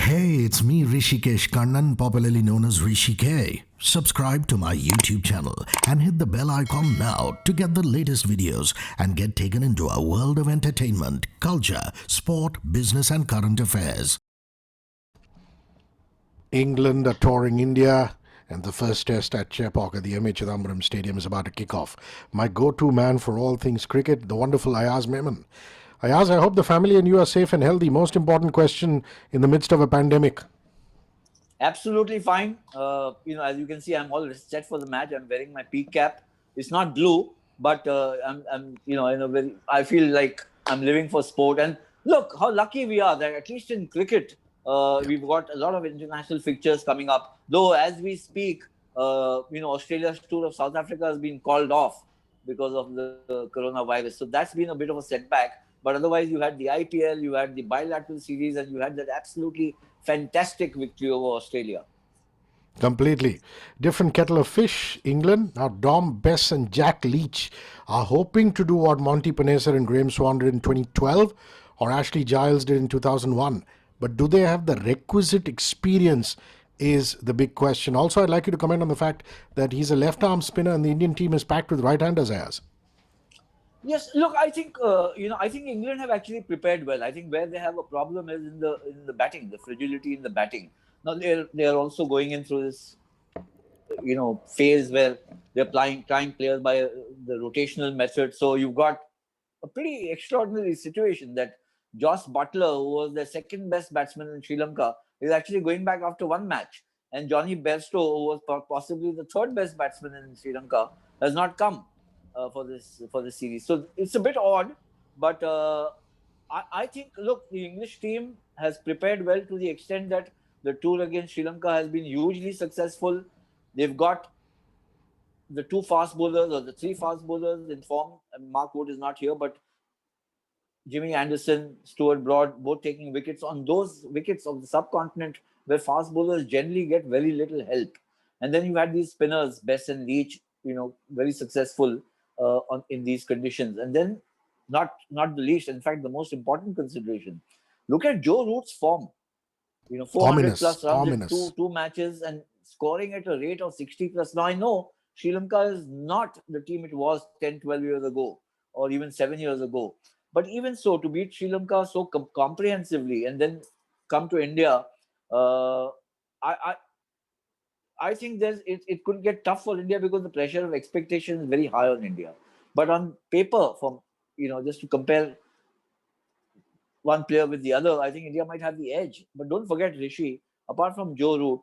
Hey, it's me, Hrishikesh Kannan, popularly known as Hrishi K. Subscribe to my YouTube channel and hit the bell icon now to get the latest videos and get taken into a world of entertainment, culture, sport, business, and current affairs. England are touring India, and the first test at Chepauk at the MH Chidambaram Stadium is about to kick off. My go-to man for all things cricket, the wonderful Ayaz Memon. Ayaz, I hope the family and you are safe and healthy. Most important question in the midst of a pandemic. Absolutely fine. As you can see, I'm all set for the match. I'm wearing my peak cap. It's not blue, but I feel like I'm living for sport. And look how lucky we are that at least in cricket, we've got a lot of international fixtures coming up. Though as we speak, Australia's tour of South Africa has been called off because of the coronavirus. So that's been a bit of a setback. But otherwise, you had the IPL, you had the bilateral series, and you had that absolutely fantastic victory over Australia. Completely. Different kettle of fish. England, now Dom Bess and Jack Leach are hoping to do what Monty Panesar and Graham Swan did in 2012 or Ashley Giles did in 2001. But do they have the requisite experience is the big question. Also, I'd like you to comment on the fact that he's a left-arm spinner and the Indian team is packed with right-handers, as. Yes, look, I think I think England have actually prepared well. I think where they have a problem is in the batting, the fragility in the batting. Now they're also going in through this phase where they're trying players by the rotational method. So you've got a pretty extraordinary situation that Joss Butler, who was the second best batsman in Sri Lanka, is actually going back after one match, and Johnny Bairstow, who was possibly the third best batsman in Sri Lanka, has not come for this series. So it's a bit odd, but I think, look, the English team has prepared well to the extent that the tour against Sri Lanka has been hugely successful. They've got the two fast bowlers or the three fast bowlers in form. Mark Wood is not here, but Jimmy Anderson, Stuart Broad, both taking wickets on those wickets of the subcontinent where fast bowlers generally get very little help. And then you had these spinners, Bess and Leach, very successful in these conditions. And then, not the least, in fact, the most important consideration. Look at Joe Root's form. 400 Ominous, plus runs in ominous. two matches and scoring at a rate of 60 plus. Now I know Sri Lanka is not the team it was 10, 12 years ago or even 7 years ago. But even so, to beat Sri Lanka so comprehensively and then come to India, uh, I, I I think it could get tough for India because the pressure of expectation is very high on India. But on paper, from just to compare one player with the other, I think India might have the edge. But don't forget, Rishi, apart from Joe Root,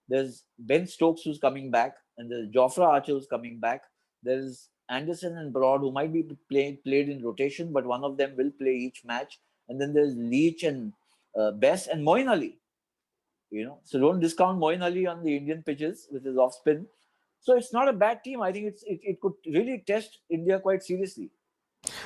there's Ben Stokes who's coming back, and there's Jofra Archer who's coming back. There's Anderson and Broad who might be played in rotation, but one of them will play each match. And then there's Leach and Bess and Moeen Ali. So don't discount Moeen Ali on the Indian pitches with his off spin. So it's not a bad team. I think it could really test India quite seriously.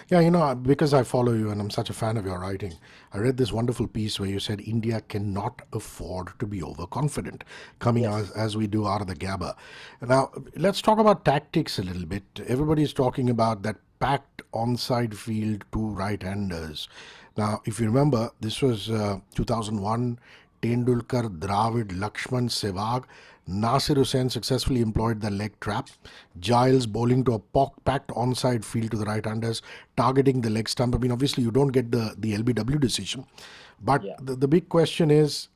Yeah, because I follow you and I'm such a fan of your writing, I read this wonderful piece where you said India cannot afford to be overconfident, coming Yes. as we do out of the Gabba. Now, let's talk about tactics a little bit. Everybody's talking about that packed onside field, two right-handers. Now, if you remember, this was 2001. Tendulkar, Dravid, Lakshman, Sehwag. Nasir Hussain successfully employed the leg trap. Giles bowling to a packed onside field to the right-handers, targeting the leg stump. I mean, obviously, you don't get the LBW decision. But Yeah. the big question is,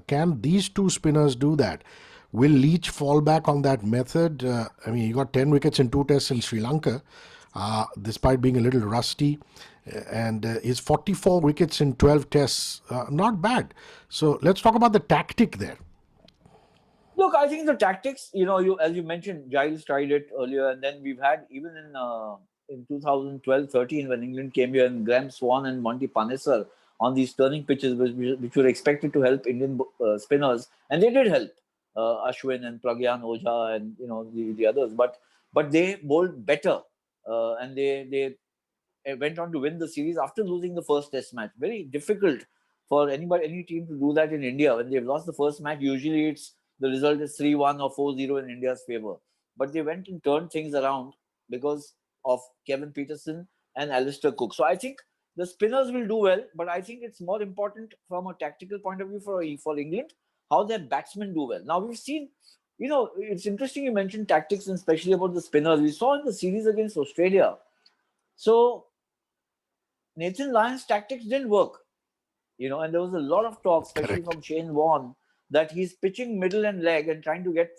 can these two spinners do that? Will Leach fall back on that method? I mean, he got 10 wickets in two tests in Sri Lanka, despite being a little rusty. And his 44 wickets in 12 tests, not bad. So let's talk about the tactic there. Look, I think the tactics, you as you mentioned, Giles tried it earlier, and then we've had even in 2012-13 when England came here and Graham Swan and Monty Panesar on these turning pitches, which were expected to help Indian spinners, and they did help Ashwin and Pragyan Ojha and the others, but they bowled better, and they went on to win the series after losing the first Test match. Very difficult for any team to do that in India. When they've lost the first match, usually the result is 3-1 or 4-0 in India's favor. But they went and turned things around because of Kevin Peterson and Alistair Cook. So I think the spinners will do well, but I think it's more important from a tactical point of view for England how their batsmen do well. Now we've seen, it's interesting you mentioned tactics and especially about the spinners. We saw in the series against Australia. So Nathan Lyon's tactics didn't work, and there was a lot of talk, especially Correct. from Shane Warne, that he's pitching middle and leg and trying to get,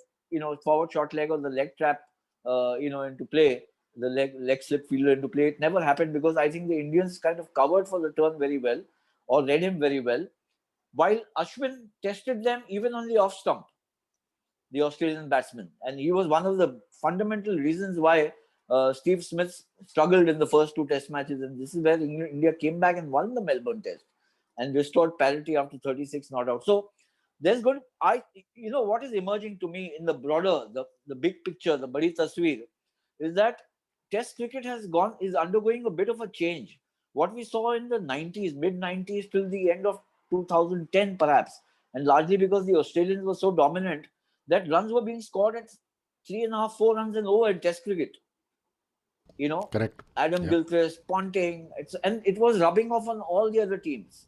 forward short leg or the leg trap, into play, the leg slip fielder into play. It never happened because I think the Indians kind of covered for the turn very well or read him very well, while Ashwin tested them even on the off stump, the Australian batsman. And he was one of the fundamental reasons why Steve Smith struggled in the first two test matches. And this is where India came back and won the Melbourne test and restored parity after 36 not out. So there's going to, what is emerging to me in the broader, the big picture, the badi tasveer, is that test cricket is undergoing a bit of a change. What we saw in the 90s, mid 90s till the end of 2010 perhaps, and largely because the Australians were so dominant, that runs were being scored at 3.5, 4 runs and over in Test cricket. Correct. Adam Yeah. Gilchrist, Ponting, and it was rubbing off on all the other teams.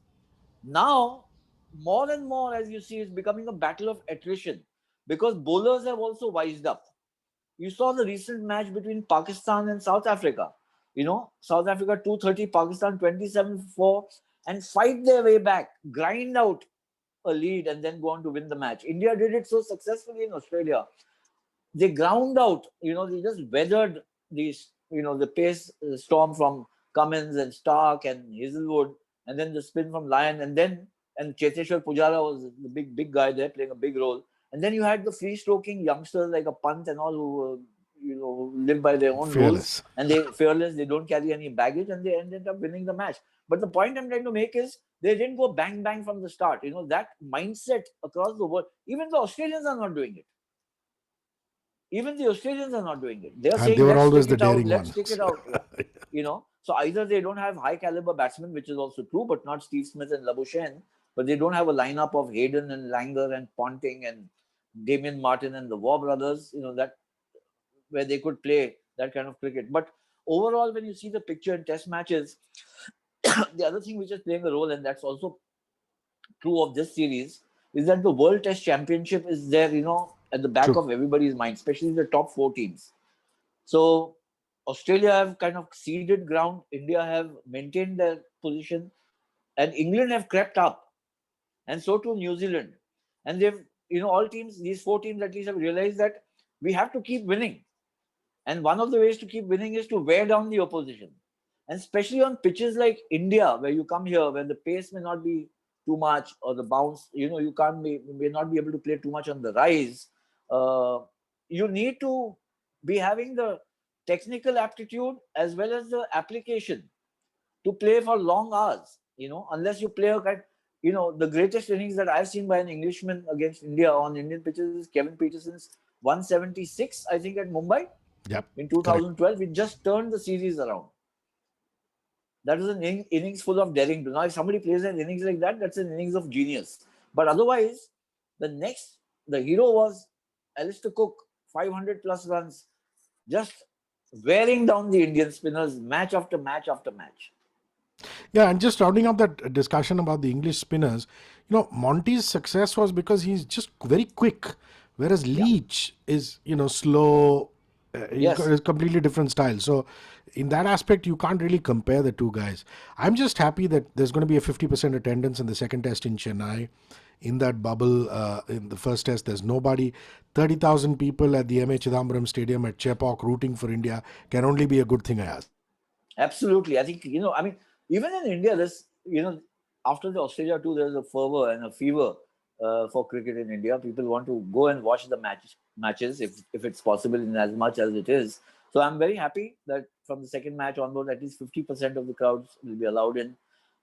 Now, more and more, as you see, it's becoming a battle of attrition because bowlers have also wised up. You saw the recent match between Pakistan and South Africa. South Africa 230, Pakistan 27-4, and fight their way back, grind out a lead, and then go on to win the match. India did it so successfully in Australia. They ground out, they just weathered these, the pace storm from Cummins and Stark and Hazelwood, and then the spin from Lyon, and Cheteshwar Pujara was the big guy there playing a big role. And then you had the free stroking youngsters like a Pant and all who, live by their own rules, Fearless. and they fearless, they don't carry any baggage, and they ended up winning the match. But the point I'm trying to make is they didn't go bang bang from the start. That mindset across the world, even the Australians are not doing it. Even the Australians are not doing it. They are And they saying, were let's always stick the it out, daring let's stick ones. it out. So either they don't have high caliber batsmen, which is also true, but not Steve Smith and Labuschagne, but they don't have a lineup of Hayden and Langer and Ponting and Damien Martin and the Waugh brothers, that where they could play that kind of cricket. But overall, when you see the picture in test matches, the other thing which is playing a role, and that's also true of this series, is that the World Test Championship is there, at the back True. of everybody's mind, especially the top four teams. So Australia have kind of ceded ground, India have maintained their position, and England have crept up, and so too New Zealand. And they've, all teams, these four teams at least have realized that we have to keep winning. And one of the ways to keep winning is to wear down the opposition. And especially on pitches like India, where you come here, where the pace may not be too much or the bounce, may not be able to play too much on the rise. You need to be having the technical aptitude as well as the application to play for long hours, unless you play a kind, the greatest innings that I've seen by an Englishman against India on Indian pitches is Kevin Peterson's 176, I think, at Mumbai Yep. in Correct. 2012. We just turned the series around. That was an innings full of daring do. Now, if somebody plays an innings like that, that's an innings of genius. But otherwise, the hero was Alistair Cook, 500 plus runs, just wearing down the Indian spinners match after match after match. Yeah, and just rounding up that discussion about the English spinners, Monty's success was because he's just very quick, whereas Yeah. Leach is, slow. He's got Yes. a completely different style. So, in that aspect, you can't really compare the two guys. I'm just happy that there's going to be a 50% attendance in the second test in Chennai. In that bubble, in the first test, there's nobody. 30,000 people at the M.A. Chidambaram Stadium at Chepauk rooting for India can only be a good thing, Ayaz. Absolutely. I think, even in India, after the Australia tour, there's a fervor and a fever for cricket in India. People want to go and watch the matches if it's possible in as much as it is. So I'm very happy that from the second match onward, at least 50% of the crowds will be allowed in.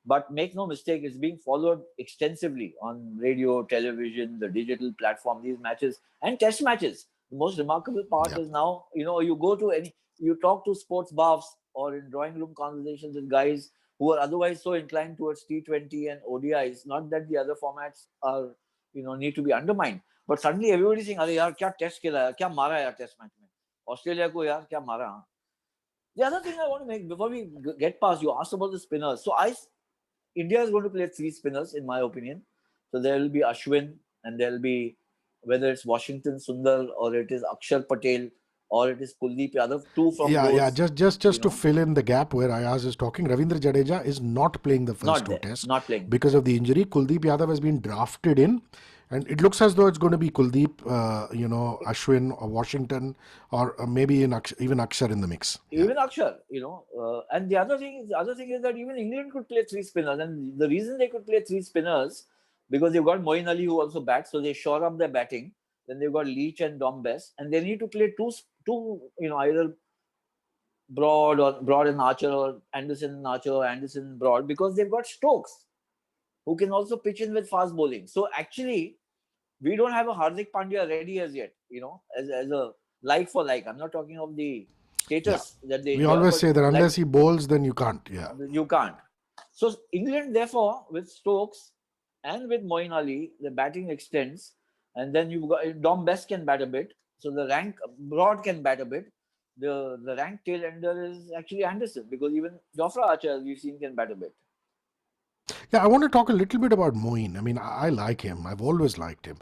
But make no mistake, it's being followed extensively on radio, television, the digital platform, these matches and test matches. The most remarkable part Yeah. is now, you talk to sports buffs or in drawing room conversations with guys who are otherwise so inclined towards T20 and ODIs. Not that the other formats are, need to be undermined. But suddenly everybody's saying, "Arey yaar, kya test khela hai? Kya mara hai yaar test match mein? Australia ko yaar, kya mara?" The other thing I want to make before we get past, you asked about the spinners. So India is going to play three spinners, in my opinion. So there will be Ashwin, and there will be, whether it's Washington Sundar or it is Akshar Patel or it is Kuldeep Yadav, two from Yeah. those, Just to fill in the gap where Ayaz is talking, Ravindra Jadeja is not playing the first not two there, tests not playing. because of the injury. Kuldeep Yadav has been drafted in, and it looks as though it's going to be Kuldeep, Ashwin or Washington, or maybe even Akshar in the mix. Yeah. Even Akshar, and the other thing is that even England could play three spinners, and the reason they could play three spinners because they've got Moeen Ali who also bats, so they shore up their batting. Then they've got Leach and Dom Bess, and they need to play two, either Broad and Archer, or Anderson and Archer, or Anderson and Broad, because they've got Stokes who can also pitch in with fast bowling. So actually, we don't have a Hardik Pandya ready as yet, as a like for like. I'm not talking of the Yeah. status that they We enjoy, always but say that like, unless he bowls, then you can't. Yeah. you can't. So England, therefore, with Stokes and with Moeen Ali, the batting extends, and then you've got Dom Bess can bat a bit. So the rank Broad can bat a bit. The rank tail ender is actually Anderson, because even Jofra Archer, as we've seen, can bat a bit. Yeah, I want to talk a little bit about Moeen. I mean, I like him. I've always liked him.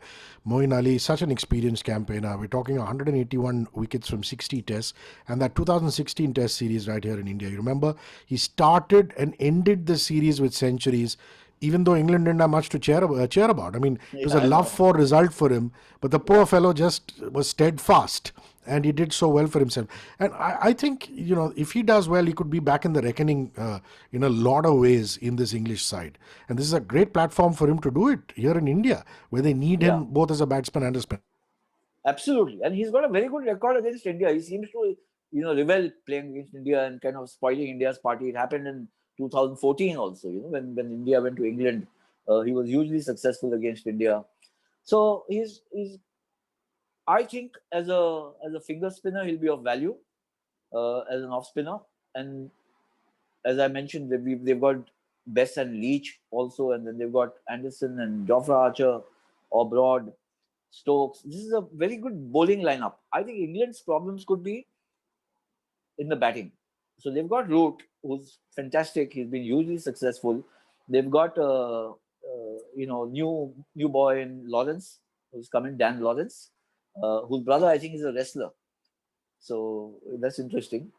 Moeen Ali is such an experienced campaigner. We're talking 181 wickets from 60 tests, and that 2016 test series right here in India. You remember, he started and ended the series with centuries, even though England didn't have much to cheer about. I mean, it was Yeah, a I love know. for result for him, but the poor fellow just was steadfast, and he did so well for himself. And I think, if he does well, he could be back in the reckoning in a lot of ways in this English side. And this is a great platform for him to do it here in India, where they need Yeah. him both as a batsman and a spinner. Absolutely, and he's got a very good record against India. He seems to, revel playing against India and kind of spoiling India's party. It happened in 2014 also. When India went to England, he was hugely successful against India. So he's I think as a finger spinner he'll be of value as an off spinner, and as I mentioned, they've got Bess and Leach also, and then they've got Anderson and Jofra Archer or Broad. Stokes. This is a very good bowling lineup. I think England's problems could be in the batting. So they've got Root, who's fantastic. He's been hugely successful. They've got new boy in Lawrence, who's coming, Dan Lawrence, whose brother I think is a wrestler. So that's interesting.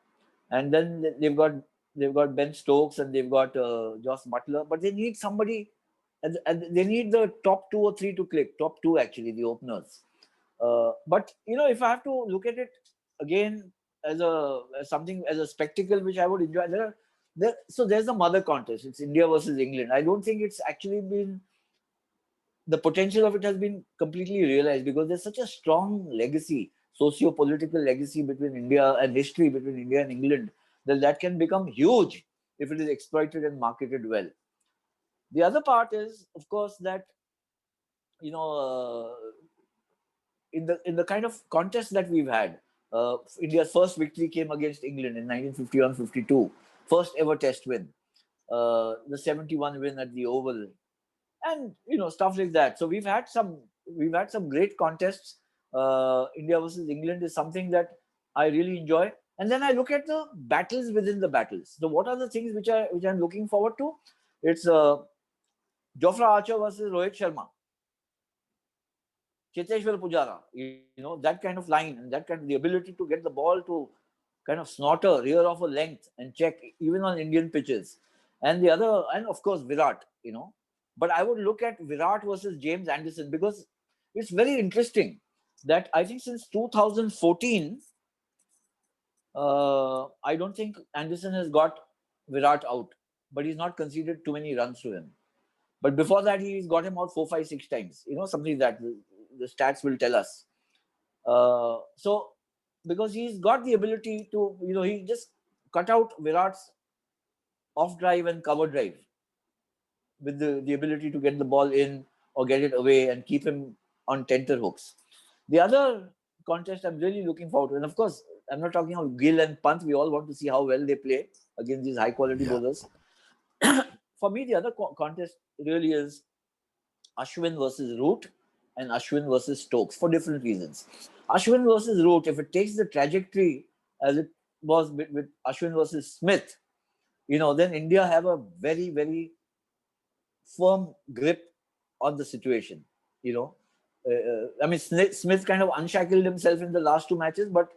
And then they've got Ben Stokes, and they've got Josh Butler, but they need somebody, and they need the top two or three to click. Top two actually, the openers. But if I have to look at it again as a spectacle which I would enjoy, so there's the mother contest. It's India versus England. I don't think it's actually been, the potential of it has been completely realized, because there's such a strong legacy, socio-political legacy between India, and history between India and England, that can become huge if it is exploited and marketed well. The other part is, of course, that you know in the kind of contest that we've had, India's first victory came against England in 1951-52, first ever test win, the 71 win at the Oval, and stuff like that. So we've had some great contests. India versus England is something that I really enjoy. And then I look at the battles within the battles. So what are the things which I'm looking forward to? It's Jofra Archer versus Rohit Sharma, Cheteshwar Pujara, that kind of line, and that kind of the ability to get the ball to kind of snorter, rear off a length and check even on Indian pitches. And of course Virat. But I would look at Virat versus James Anderson, because it's very interesting that I think since 2014, I don't think Anderson has got Virat out, but he's not conceded too many runs to him. But before that, he's got him out 4, 5, 6 times. Something that the stats will tell us. So because he's got the ability to, he just cut out Virat's off drive and cover drive with the ability to get the ball in or get it away and keep him on tenter hooks. The other contest I'm really looking forward to, and of course, I'm not talking about Gill and Pant. We all want to see how well they play against these high quality Yeah. bowlers. For me, the other contest really is Ashwin versus Root and Ashwin versus Stokes, for different reasons. Ashwin versus Root, if it takes the trajectory as it was with Ashwin versus Smith, then India have a very, very firm grip on the situation. I mean, Smith kind of unshackled himself in the last two matches, but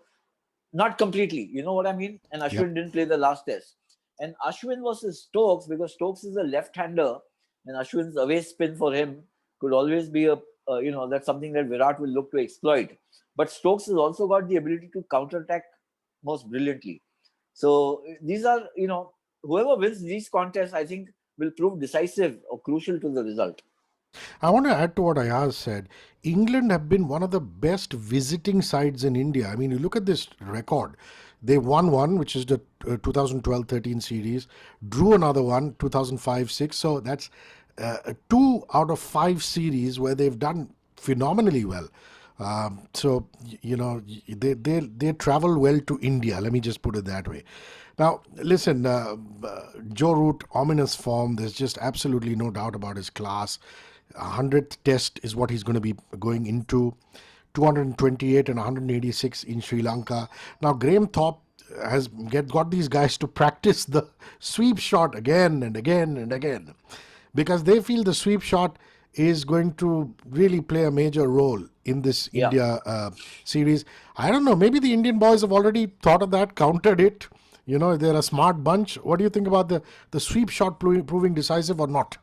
not completely. You know what I mean? And Ashwin didn't play the last test. And Ashwin versus Stokes, because Stokes is a left-hander, and Ashwin's away spin for him could always be that's something that Virat will look to exploit. But Stokes has also got the ability to counterattack most brilliantly. So these are, whoever wins these contests, I think, will prove decisive or crucial to the result. I want to add to what Ayaz said. England have been one of the best visiting sides in India. I mean, you look at this record. They won one, which is the 2012-13 series, drew another one, 2005-6. So that's 2 out of 5 series where they've done phenomenally well. They travel well to India. Let me just put it that way. Now, listen, Joe Root, ominous form. There's just absolutely no doubt about his class. 100th test is what he's going to be going into. 228 and 186 in Sri Lanka. Now, Graham Thorpe has got these guys to practice the sweep shot again and again and again, because they feel the sweep shot is going to really play a major role in this India series. I don't know, maybe the Indian boys have already thought of that, countered it. They're a smart bunch. What do you think about the sweep shot proving decisive or not?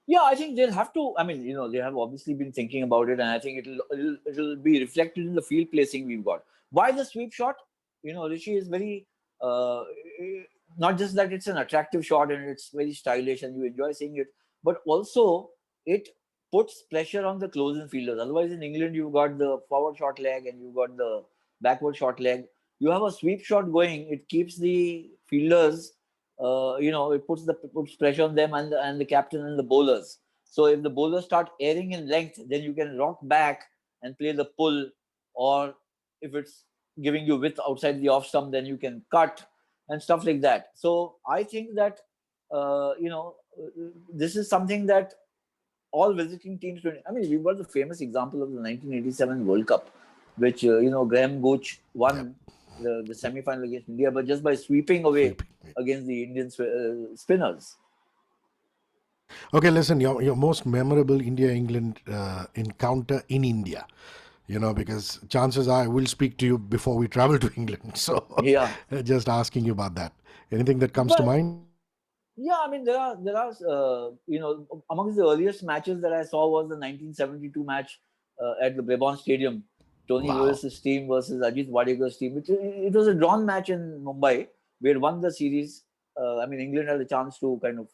Yeah, I think they'll have to. I mean, they have obviously been thinking about it, and I think it'll be reflected in the field placing we've got. Why the sweep shot? Rishi is very not just that it's an attractive shot and it's very stylish and you enjoy seeing it, but also it puts pressure on the close-in fielders. Otherwise, in England, you've got the forward short leg and you've got the backward short leg. You have a sweep shot going, it keeps the fielders. It puts pressure on them and the captain and the bowlers. So if the bowlers start airing in length, then you can rock back and play the pull, or if it's giving you width outside the off stump, then you can cut and stuff like that. So I think that this is something that all visiting teams do. I mean, we've got the famous example of the 1987 World Cup, which Graham Gooch won the semi-final against India, but just by sweeping away against the Indian spinners. Okay, listen, your most memorable India-England encounter in India, because chances are I will speak to you before we travel to England. So just asking you about that. Anything that comes to mind? Yeah, I mean, there are amongst the earliest matches that I saw was the 1972 match at the Brabant Stadium. Tony Lewis's team versus Ajit Wadekar's team. It was a drawn match in Mumbai. We had won the series. England had a chance to kind of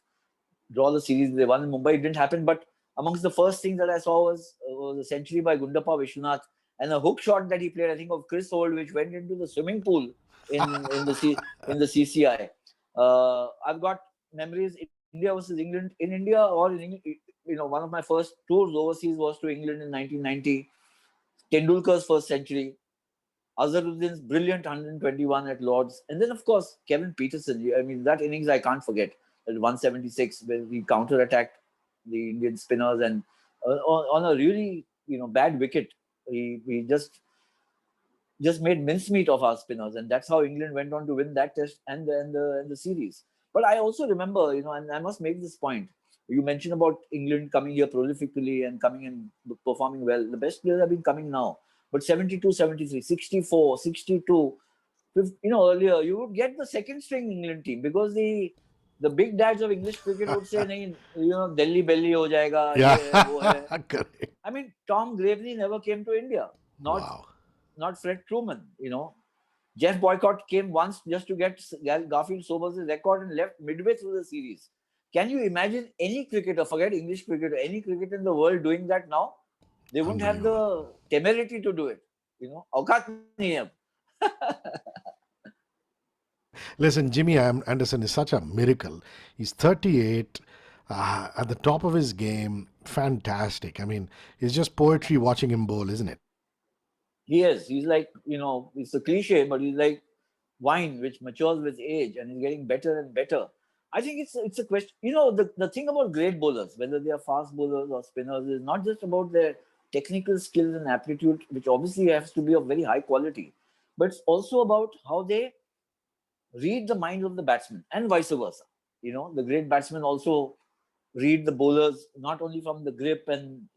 draw the series. They won in Mumbai. It didn't happen. But amongst the first things that I saw was a century by Gundappa Vishwanath and a hook shot that he played, I think, of Chris Holt, which went into the swimming pool in the CCI. I've got memories India versus England. In India or in England, one of my first tours overseas was to England in 1990. Tendulkar's first century, Azharuddin's brilliant 121 at Lords, and then of course Kevin Peterson. I mean, that innings I can't forget, at 176 where he counter-attacked the Indian spinners, and on a really bad wicket, he just made mincemeat of our spinners, and that's how England went on to win that test and the series. But I also remember, and I must make this point. You mentioned about England coming here prolifically and coming and performing well. The best players have been coming now. But 72, 73, 64, 62, earlier, you would get the second string England team because the big dads of English cricket would say, Delhi belly ho jayega. Yeah, wo hai. correct. I mean, Tom Gravely never came to India. Not Fred Truman, Jeff Boycott came once just to get Garfield Sobers' record and left midway through the series. Can you imagine any cricketer, forget English cricketer, any cricketer in the world doing that now? They wouldn't have the temerity to do it. Aukat nahi hai. Listen, Jimmy Anderson is such a miracle. He's 38, at the top of his game, fantastic. I mean, it's just poetry watching him bowl, isn't it? He is. He's like, it's a cliche, but he's like wine which matures with age and is getting better and better. I think it's a question. The thing about great bowlers, whether they are fast bowlers or spinners, is not just about their technical skills and aptitude, which obviously has to be of very high quality, but it's also about how they read the mind of the batsman and vice versa. The great batsmen also read the bowlers, not only from the grip and,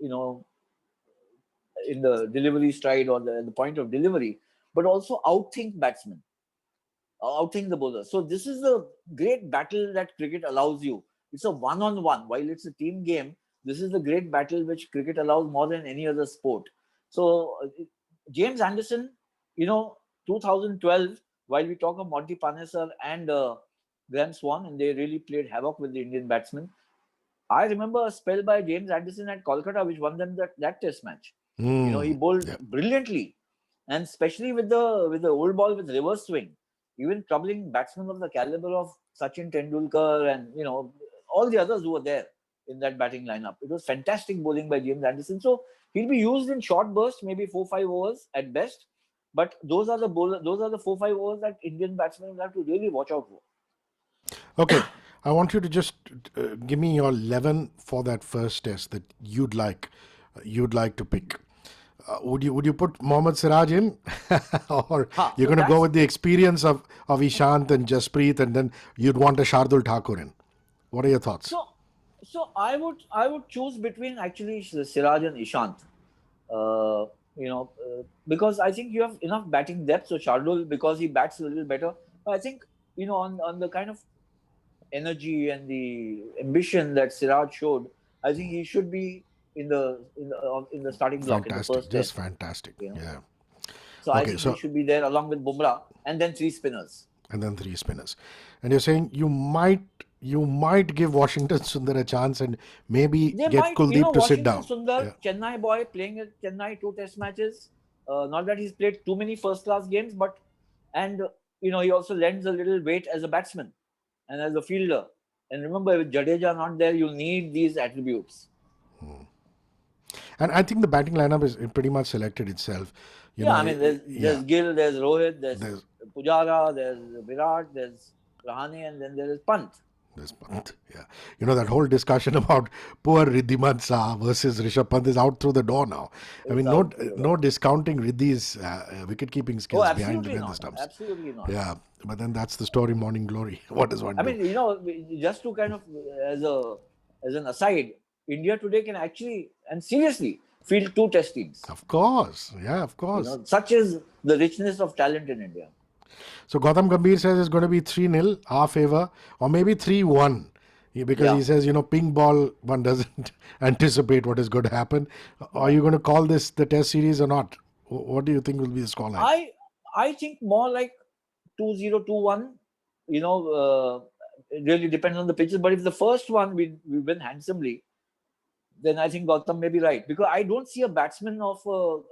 in the delivery stride or the point of delivery, but also outthink batsmen, outthink the bowler. So this is the great battle that cricket allows you. It's a one-on-one. While it's a team game, this is the great battle which cricket allows more than any other sport. So James Anderson, 2012, while we talk of Monty Panesar and Graham Swan, and they really played havoc with the Indian batsmen. I remember a spell by James Anderson at Kolkata, which won them that test match. He bowled brilliantly, and especially with the old ball with reverse swing, even troubling batsmen of the caliber of Sachin Tendulkar and all the others who were there in that batting lineup. It was fantastic bowling by James Anderson. So he'll be used in short bursts, maybe 4-5 overs at best. But those are the 4-5 overs that Indian batsmen will have to really watch out for. Okay, I want you to just give me your 11 for that first test that you'd like to pick. Would you put Mohammad Siraj in, or you're going to go with the experience of Ishant and Jasprit, and then you'd want a Shardul Thakur in? What are your thoughts? So I would choose between actually Siraj and Ishant. Because I think you have enough batting depth. So Shardul, because he bats a little better, I think on the kind of energy and the ambition that Siraj showed, I think he should be in the starting block. Fantastic, in the first just test. fantastic. Yeah. So I think he should be there along with Bumrah, and then three spinners. And you're saying you might give Washington Sundar a chance and maybe get Kuldeep to sit down. Washington Sundar, Chennai boy, playing at Chennai 2 test matches. Not that he's played too many first-class games, but he also lends a little weight as a batsman and as a fielder. And remember, with Jadeja not there, you need these attributes. And I think the batting lineup is pretty much selected itself. There's Gill, there's Rohit, there's Pujara, there's Virat, there's Rahane, and then there is Pant. There's Pant, yeah. That whole discussion about poor Riddhiman Shah versus Rishabh Pant is out through the door now. No discounting Riddhi's wicket-keeping skills behind the stumps. Absolutely not. Yeah, but then that's the story, Morning Glory. What does one do? Just to kind of, as an aside, India today can actually, and seriously, field 2 test teams. Of course. Yeah, of course. Such is the richness of talent in India. So Gautam Gambhir says it's going to be 3-0, our favour, or maybe 3-1. Because he says, ping ball, one doesn't anticipate what is going to happen. Are you going to call this the test series or not? What do you think will be the scoreline? I think more like 2-0, 2-1. It really depends on the pitches. But if the first one we win handsomely, then I think Gautam may be right. Because I don't see a batsman of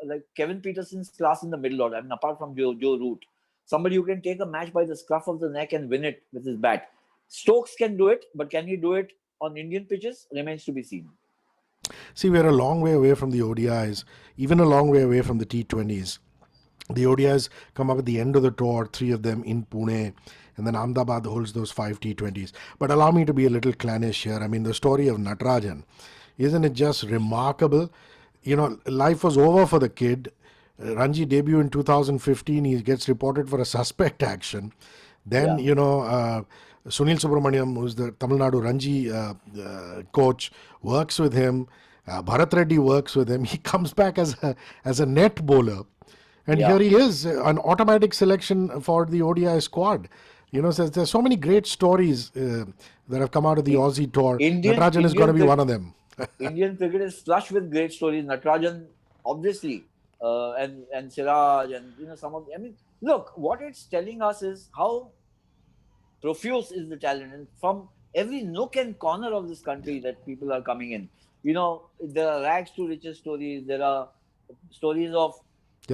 like Kevin Peterson's class in the middle order. Apart from Joe Root. Somebody who can take a match by the scruff of the neck and win it with his bat. Stokes can do it, but can he do it on Indian pitches? Remains to be seen. See, we're a long way away from the ODIs, even a long way away from the T20s. The ODIs come up at the end of the tour, 3 of them in Pune, and then Ahmedabad holds those 5 T20s. But allow me to be a little clannish here. I mean, the story of Natarajan, isn't it just remarkable? Life was over for the kid. Ranji debut in 2015, he gets reported for a suspect action. Then, Sunil Subramaniam, who's the Tamil Nadu Ranji coach, works with him. Bharat Reddy works with him. He comes back as a net bowler. And here he is, an automatic selection for the ODI squad. There's so many great stories that have come out of the Aussie tour. Natarajan is going to be one of them. Indian cricket is flush with great stories. Natarajan, obviously. And Siraj and some of them. I mean, look, what it's telling us is how profuse is the talent, and from every nook and corner of this country that people are coming in. There are rags to riches stories. There are stories of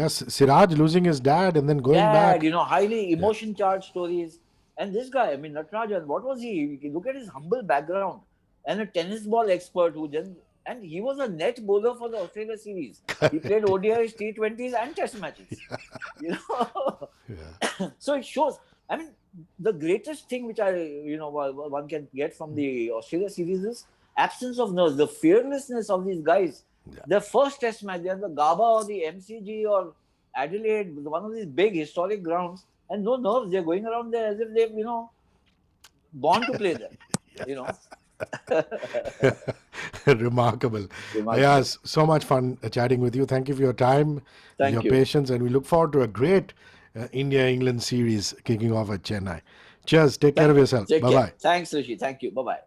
Siraj losing his dad and then going back. Highly emotion charged stories. And this guy, Natarajan, what was he? Look at his humble background and a tennis ball expert and he was a net bowler for the Australia series. He played ODIs, T20s and test matches. So it shows. I mean, the greatest thing which one can get from the Australia series is absence of nerves, the fearlessness of these guys. Their first test match, they're the Gaba or the MCG or Adelaide, one of these big historic grounds. and no nerves. They're going around there as if they've, born to play there. Remarkable. Ayaz, so much fun chatting with you. Thank you for your time, Thank your you. patience, and we look forward to a great India-England series kicking off at Chennai. Cheers. Take care of yourself. Take care. Bye-bye. Thanks, Hrishi. Thank you. Bye-bye.